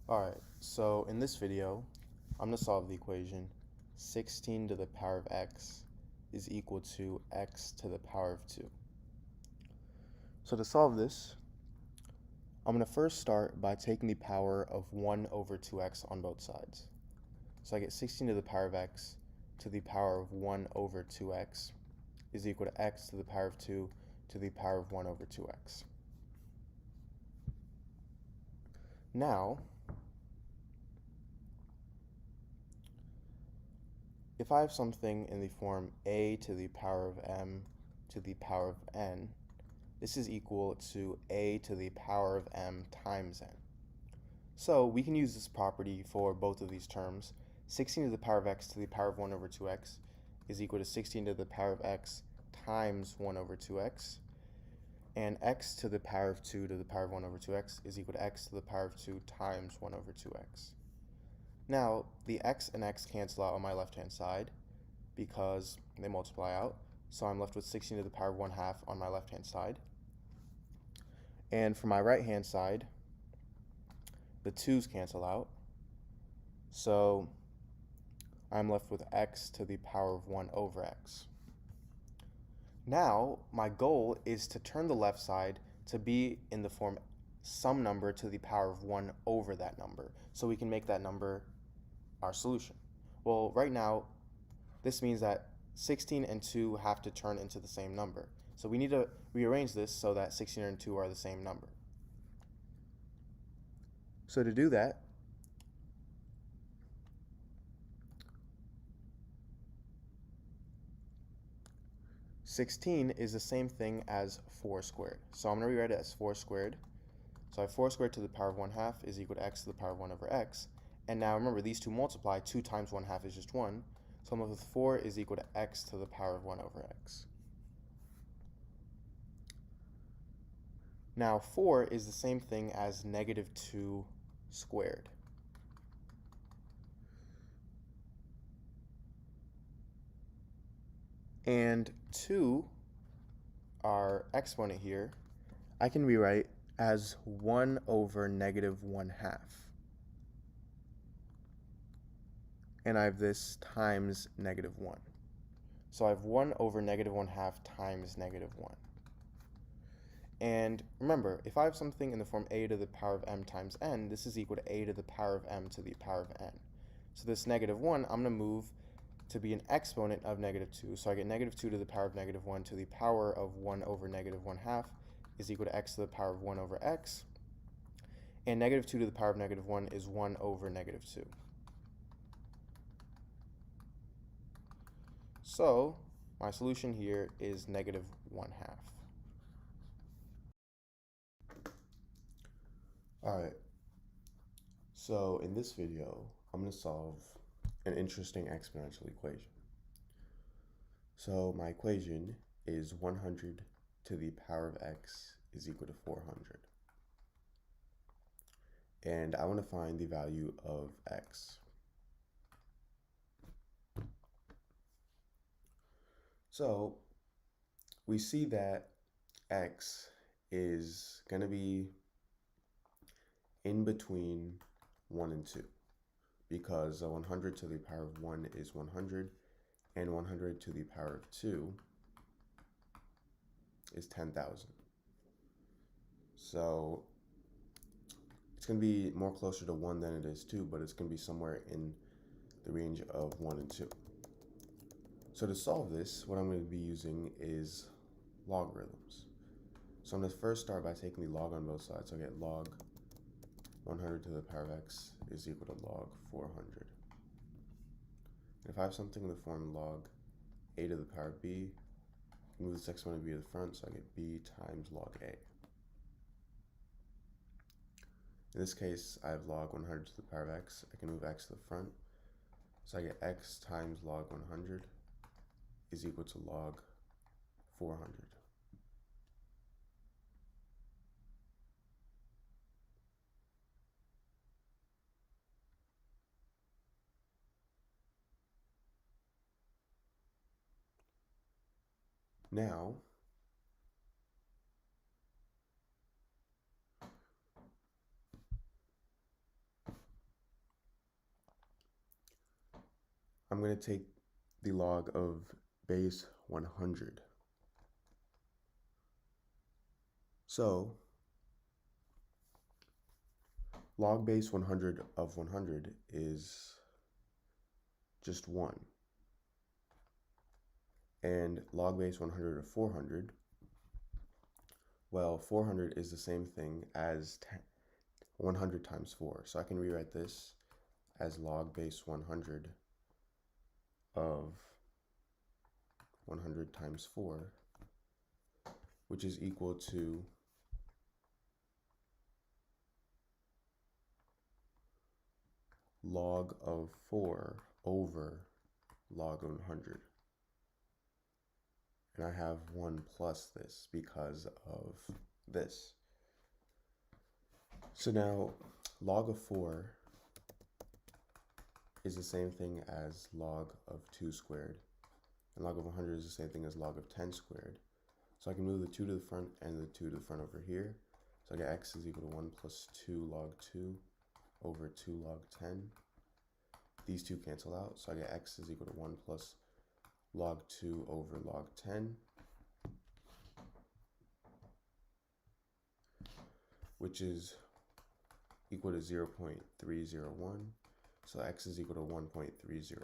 Alright, so in this video, I'm going to solve the equation 16 to the power of x is equal to x to the power of 2. So to solve this, I'm going to first start by taking the power of 1 over 2x on both sides. So I get 16 to the power of x to the power of 1 over 2x is equal to x to the power of 2 to the power of 1 over 2x. Now, if I have something in the form a to the power of m to the power of n, this is equal to a to the power of m times n. So we can use this property for both of these terms. 16 to the power of x to the power of 1 over 2x is equal to 16 to the power of x times 1 over 2x. And x to the power of 2 to the power of 1 over 2x is equal to x to the power of 2 times 1 over 2x. Now, the x and x cancel out on my left-hand side because they multiply out. So I'm left with 16 to the power of 1/2 on my left-hand side. And for my right-hand side, the 2's cancel out. So I'm left with x to the power of 1 over x. Now, my goal is to turn the left side to be in the form some number to the power of 1 over that number, so we can make that number our solution. Well, right now, this means that 16 and 2 have to turn into the same number. So we need to rearrange this so that 16 and 2 are the same number. So to do that, (16) is the same thing as 4 squared. So I'm going to rewrite it as 4 squared. So I have 4 squared to the power of 1/2 is equal to x to the power of 1 over x. And now remember, these two multiply. 2 times 1/2 is just 1. So I'm left with 4 is equal to x to the power of 1 over x. Now 4 is the same thing as -2 squared. And 2, our exponent here, I can rewrite as 1 over -1/2. And I have this times -1. So I have 1 over -1/2 times -1. And remember, if I have something in the form a to the power of m times n, this is equal to a to the power of m to the power of n. So this -1, I'm going to move to be an exponent of -2. So I get -2 to the power of -1 to the power of 1 over -1/2 is equal to x to the power of 1 over x. And -2 to the power of -1 is 1 over -2. So my solution here is -1/2. Alright, so in this video, I'm going to solve an interesting exponential equation. So my equation is 100 to the power of x is equal to 400. And I want to find the value of x. So we see that x is going to be in between 1 and 2, because 100 to the power of 1 is 100, and 100 to the power of 2 is 10,000. So it's going to be more closer to 1 than it is 2, but it's going to be somewhere in the range of 1 and 2. So to solve this, what I'm going to be using is logarithms. So I'm going to first start by taking the log on both sides. So I get log 100 to the power of x is equal to log 400. And if I have something in the form log a to the power of b, I can move this exponent b to the front, so I get b times log a. In this case, I have log 100 to the power of x. I can move x to the front, so I get x times log 100 is equal to log 400. Now, I'm going to take the log of base 100. So, log base 100 of 100 is just 1. And log base 100 of 400, well, 400 is the same thing as 100 times 4. So I can rewrite this as log base 100 of 100 times 4, which is equal to log of 4 over log of 100. And I have 1 plus this because of this. So now log of 4 is the same thing as log of 2 squared. And log of 100 is the same thing as log of 10 squared. So I can move the 2 to the front and the 2 to the front over here. So I get x is equal to 1 plus 2 log 2 over 2 log 10. These two cancel out, so I get x is equal to 1 plus log 2 over log 10, which is equal to 0.301. So x is equal to 1.301.